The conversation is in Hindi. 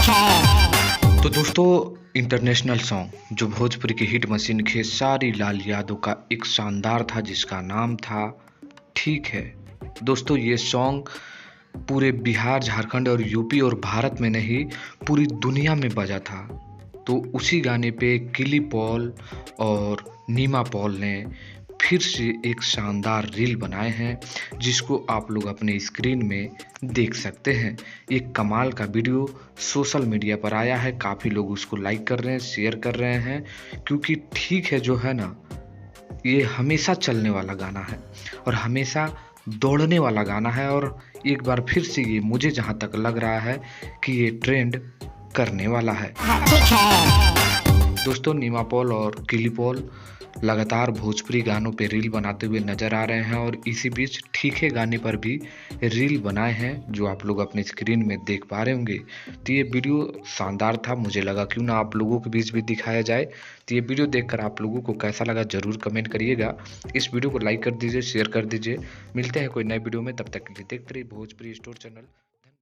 तो दोस्तों, इंटरनेशनल सॉन्ग जो भोजपुरी की हिट मशीन खेसारी लाल यादव का एक शानदार था जिसका नाम था ठीक है। दोस्तों, ये सॉन्ग पूरे बिहार, झारखंड और यूपी और भारत में नहीं, पूरी दुनिया में बजा था। तो उसी गाने पे किली पॉल और नीमा पॉल ने फिर से एक शानदार रील बनाए हैं, जिसको आप लोग अपने स्क्रीन में देख सकते हैं। एक कमाल का वीडियो सोशल मीडिया पर आया है, काफ़ी लोग उसको लाइक कर रहे हैं, शेयर कर रहे हैं, क्योंकि ठीक है जो है ना, ये हमेशा चलने वाला गाना है और हमेशा दौड़ने वाला गाना है। और एक बार फिर से ये मुझे जहाँ तक लग रहा है कि ये ट्रेंड करने वाला है। दोस्तों, नीमा पॉल और किली पॉल लगातार भोजपुरी गानों पे रील बनाते हुए नजर आ रहे हैं और इसी बीच ठीक है गाने पर भी रील बनाए हैं, जो आप लोग अपने स्क्रीन में देख पा रहे होंगे। तो ये वीडियो शानदार था, मुझे लगा क्यों ना आप लोगों के बीच भी दिखाया जाए। तो ये वीडियो देखकर आप लोगों को कैसा लगा ज़रूर कमेंट करिएगा। इस वीडियो को लाइक कर दीजिए, शेयर कर दीजिए। मिलते हैं कोई नए वीडियो में, तब तक के लिए देखते रहिए भोजपुरी स्टोर चैनल।